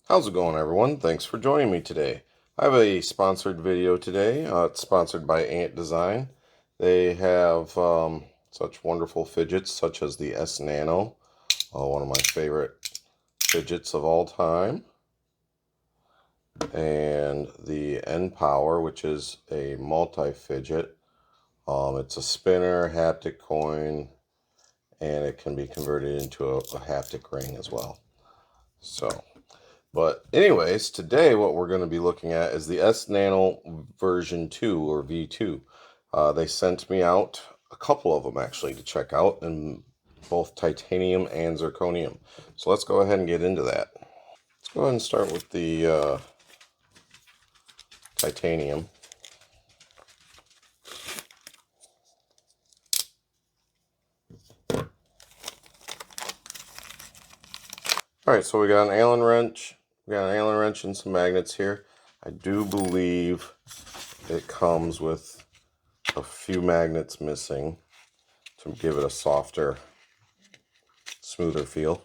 How's it going, everyone? Thanks for joining me today. I have a sponsored video today. It's sponsored by Ant Design. They have such wonderful fidgets such as the S-Nano, one of my favorite fidgets of all time, and the N-Power, which is a multi-fidget. It's a spinner, haptic coin, and it can be converted into a haptic ring as well. But anyways, today what we're going to be looking at is the S-Nano version 2 or V2. They sent me out a couple of them actually to check out in both titanium and zirconium. So let's go ahead and get into that. Let's go ahead and start with the titanium. Alright, so we got an Allen wrench. We got an Allen wrench and some magnets here. I do believe it comes with a few magnets missing to give it a softer, smoother feel.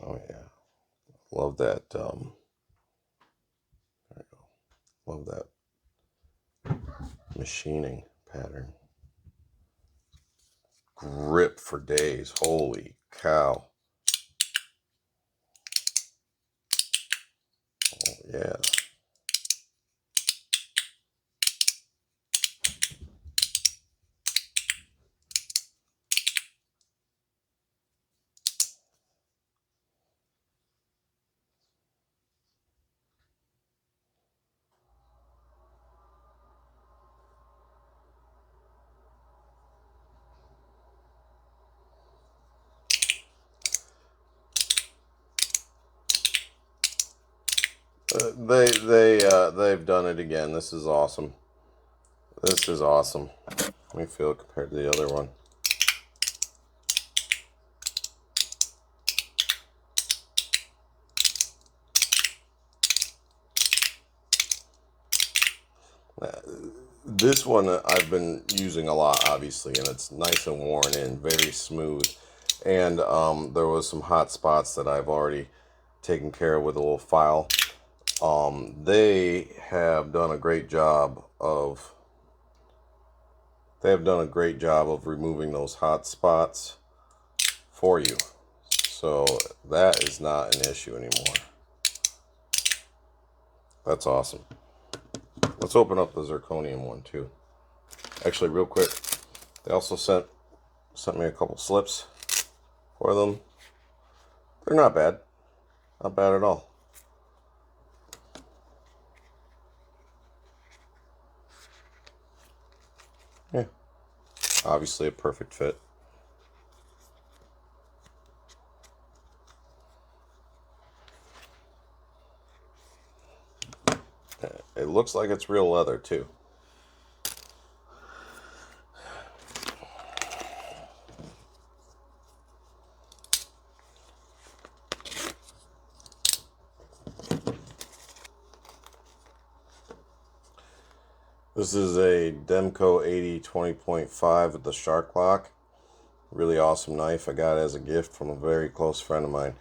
Oh yeah, love that. There you go. Love that machining pattern. Grip for days. Holy cow! Oh yeah. They've done it again. This is awesome. This is awesome. Let me feel it compared to the other one. This one I've been using a lot, obviously, and it's nice and worn in, very smooth. And there was some hot spots that I've already taken care of with a little file. They have done a great job of removing those hot spots for you. So that is not an issue anymore. That's awesome. Let's open up the zirconium one too. Actually, real quick, they also sent me a couple slips for them. They're not bad. Not bad at all. Yeah. Obviously a perfect fit. It looks like it's real leather too. This is a Demco 80 20.5 with the shark lock. Really awesome knife. I got it as a gift from a very close friend of mine.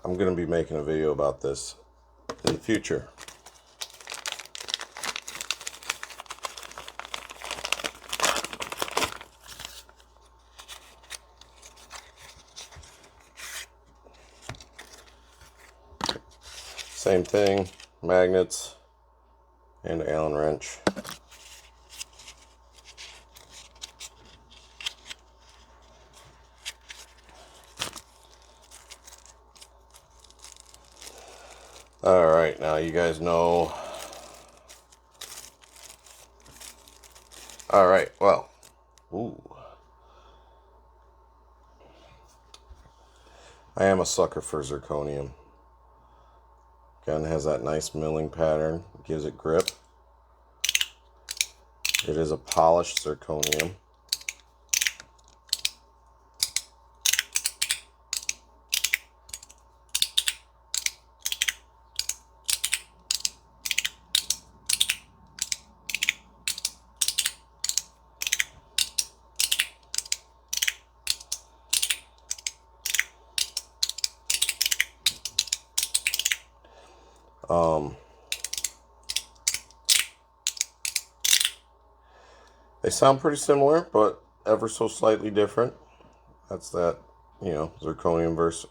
I'm going to be making a video about this in the future. Same thing, magnets and Allen wrench. Alright, now you guys know. Alright, well. Ooh. I am a sucker for zirconium. Again, it has that nice milling pattern. Gives it grip. It is a polished zirconium. They sound pretty similar, but ever so slightly different. That's that, zirconium versus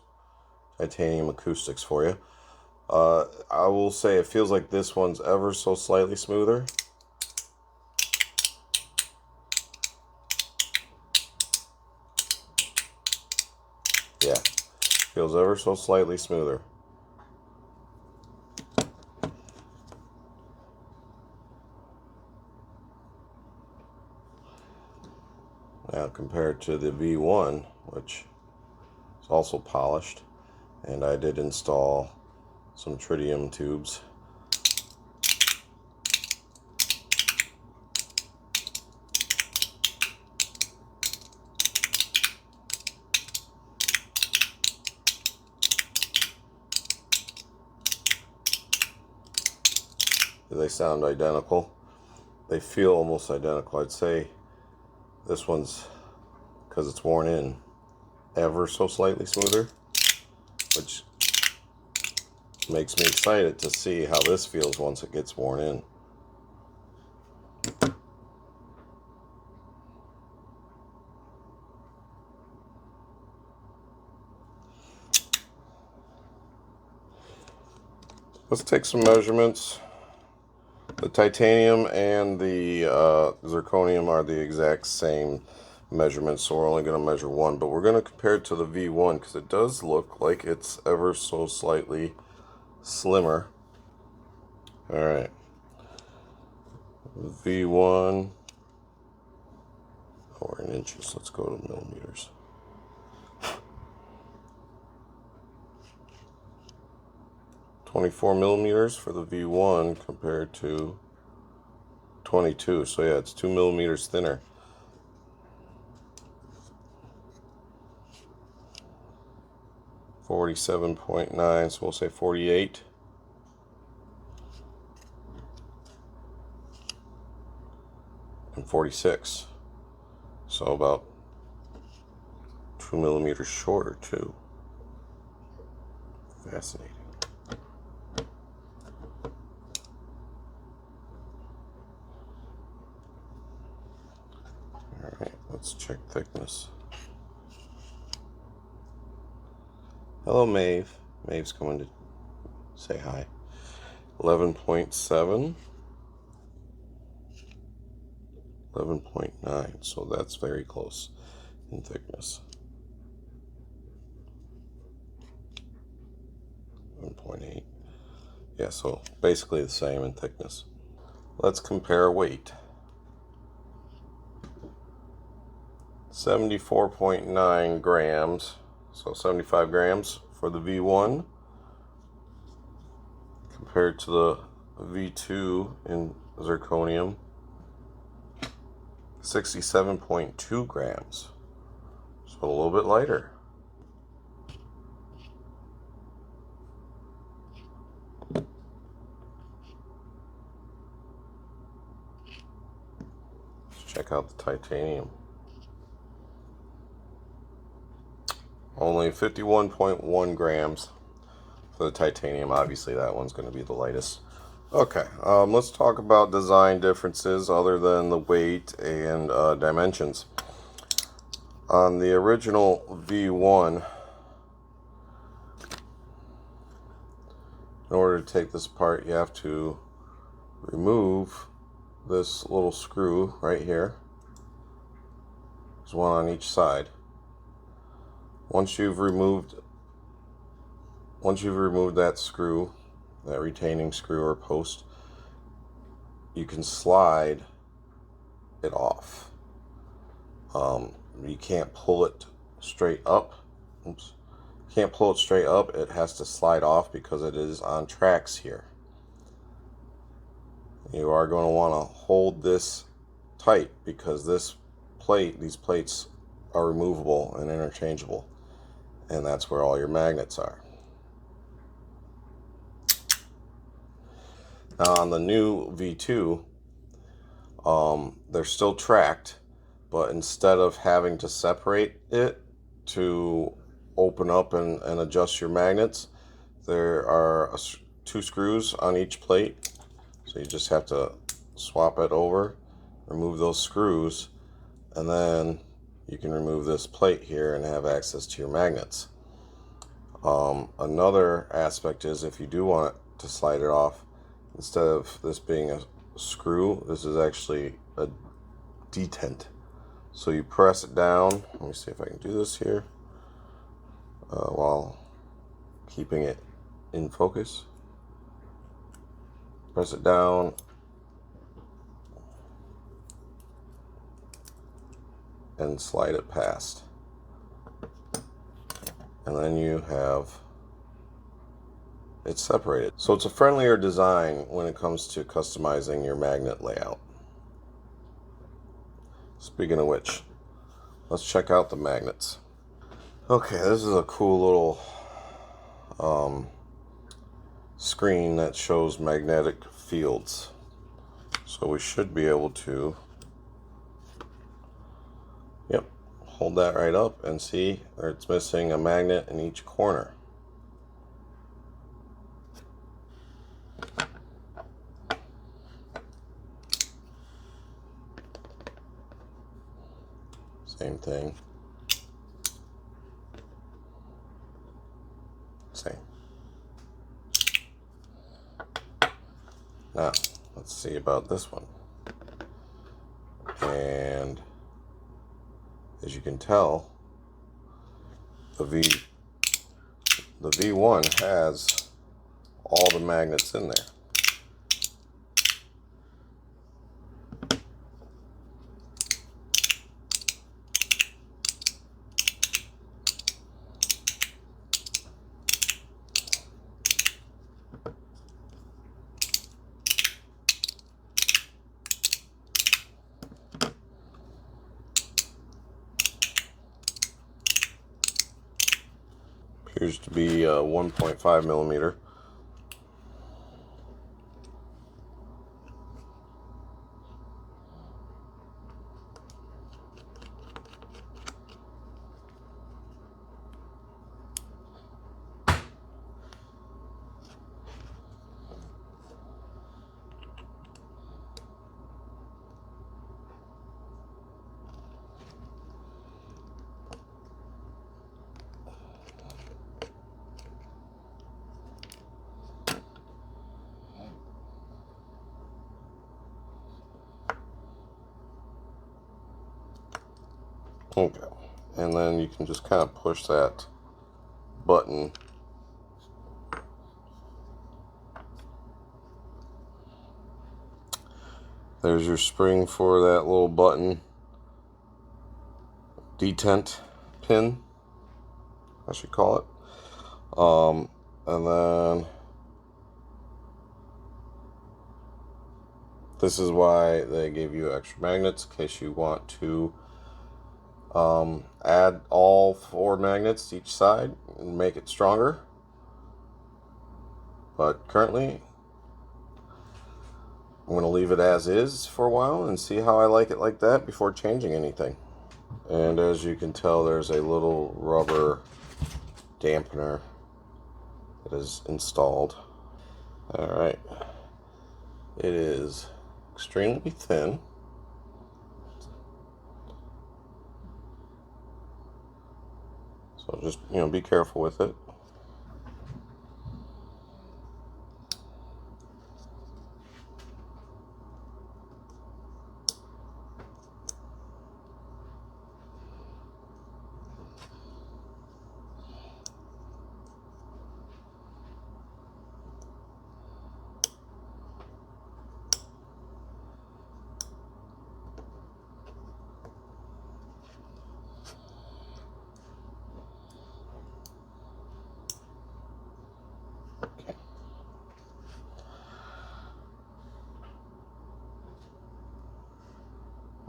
titanium acoustics for you. I will say it feels like this one's ever so slightly smoother. Yeah, feels ever so slightly smoother. Now compared to the V1, which is also polished, and I did install some tritium tubes. They sound identical. They feel almost identical. I'd say this one's, because it's worn in, ever so slightly smoother, which makes me excited to see how this feels once it gets worn in. Let's take some measurements. The titanium and the zirconium are the exact same measurements, so we're only going to measure one, but we're going to compare it to the V1 because it does look like it's ever so slightly slimmer. All right, V1, we're in inches, let's go to millimeters. 24 millimeters for the V1 compared to 22. So yeah, it's 2 millimeters thinner. $47.9, so we'll say 48. And 46. So about 2 millimeters shorter too. Fascinating. Alright, let's check thickness. Hello, Maeve. Maeve's coming to say hi. 11.7. 11.9, so that's very close in thickness. 1.8. Yeah, so basically the same in thickness. Let's compare weight. 74.9 grams, so 75 grams for the V1 compared to the V2 in zirconium, 67.2 grams, so a little bit lighter. Let's check out the titanium. Only 51.1 grams for the titanium. Obviously that one's going to be the lightest. Okay, let's talk about design differences other than the weight and dimensions. On the original V1, in order to take this apart, you have to remove this little screw right here. There's one on each side. Once you've removed that screw, that retaining screw or post, you can slide it off. You can't pull it straight up. Oops. Can't pull it straight up. It has to slide off because it is on tracks here. You are going to want to hold this tight because these plates are removable and interchangeable, and that's where all your magnets are. Now on the new V2, they're still tracked, but instead of having to separate it to open up and adjust your magnets, there are 2 screws on each plate, so you just have to swap it over, remove those screws, and then you can remove this plate here and have access to your magnets. Another aspect is if you do want to slide it off, instead of this being a screw, this is actually a detent. So you press it down. Let me see if I can do this here while keeping it in focus. Press it down and slide it past. And then you have it separated. So it's a friendlier design when it comes to customizing your magnet layout. Speaking of which, let's check out the magnets. Okay, this is a cool little screen that shows magnetic fields. So we should be able to, yep, hold that right up and see it's missing a magnet in each corner. Same thing. Same. Now, let's see about this one. And as you can tell, the V1 has all the magnets in there. Appears to be 1.5 millimeter. Okay, and then you can just kind of push that button there's your spring for that little button detent pin, I should call it. And then this is why they gave you extra magnets, in case you want to add all 4 magnets to each side and make it stronger. But currently, I'm going to leave it as is for a while and see how I like it like that before changing anything. And as you can tell, there's a little rubber dampener that is installed. Alright, it is extremely thin. So just, be careful with it.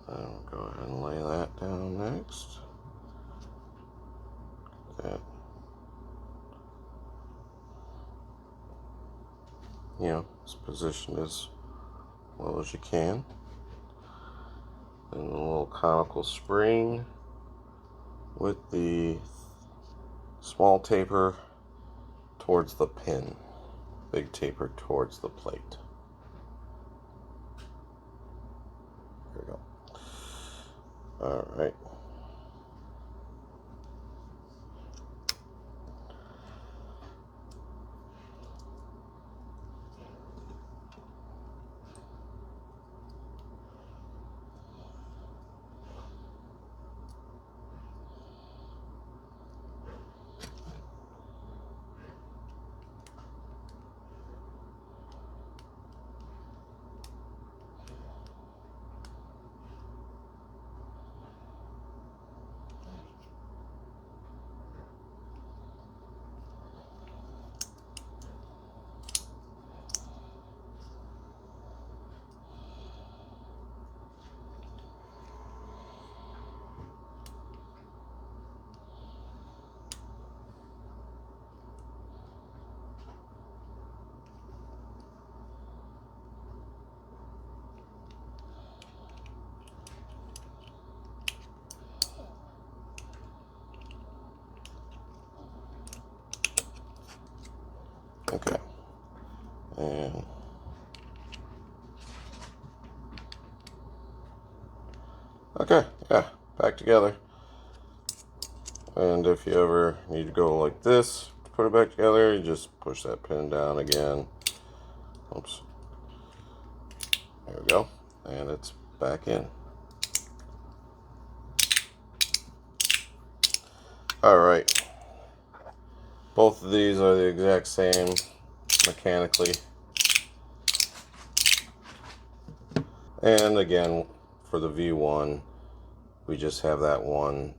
I'll go ahead and lay that down next. That, it's positioned as well as you can. And a little conical spring with the small taper towards the pin. big taper towards the plate. There we go. All right. Okay. And okay, yeah, back together. And if you ever need to go like this to put it back together, you just push that pin down again. Oops. There we go. And it's back in. Alright. Both of these are the exact same mechanically. And again, for the V1, we just have that one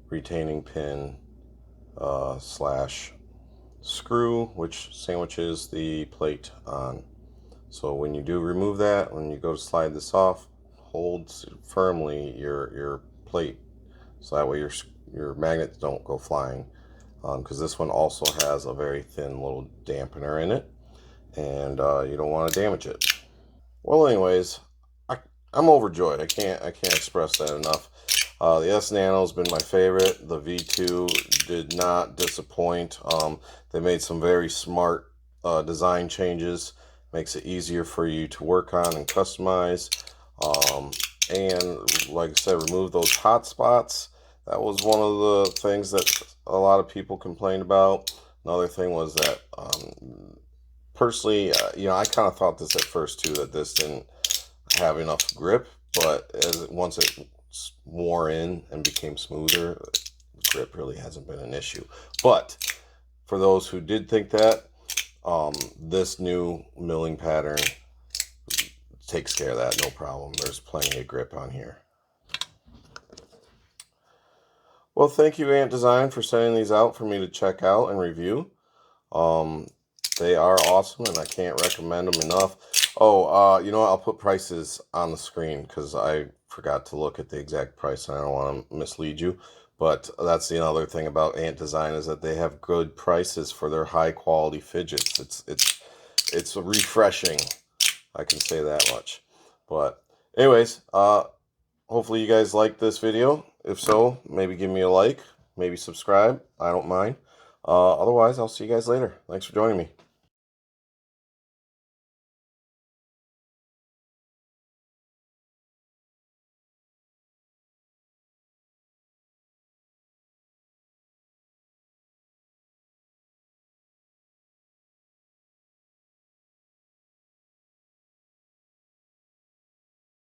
retaining pin slash screw, which sandwiches the plate on. So when you do remove that, when you go to slide this off, hold firmly your plate, so that way your magnets don't go flying. Because this one also has a very thin little dampener in it, and you don't want to damage it. Well, anyways, I'm overjoyed. I can't express that enough. The S-Nano has been my favorite. The V2 did not disappoint. They made some very smart design changes. Makes it easier for you to work on and customize. And like I said, remove those hot spots. That was one of the things that a lot of people complained about. Another thing was that, personally, I kind of thought this at first too, that this didn't have enough grip, but once it wore in and became smoother, grip really hasn't been an issue. But for those who did think that, this new milling pattern takes care of that, no problem. There's plenty of grip on here. Well, thank you, Ant Design, for sending these out for me to check out and review. They are awesome, and I can't recommend them enough. Oh, you know what? I'll put prices on the screen because I forgot to look at the exact price, and I don't want to mislead you. But that's the other thing about Ant Design, is that they have good prices for their high quality fidgets. It's refreshing. I can say that much. But anyways, hopefully you guys liked this video. If so, maybe give me a like, maybe subscribe. I don't mind. Otherwise, I'll see you guys later. Thanks for joining me.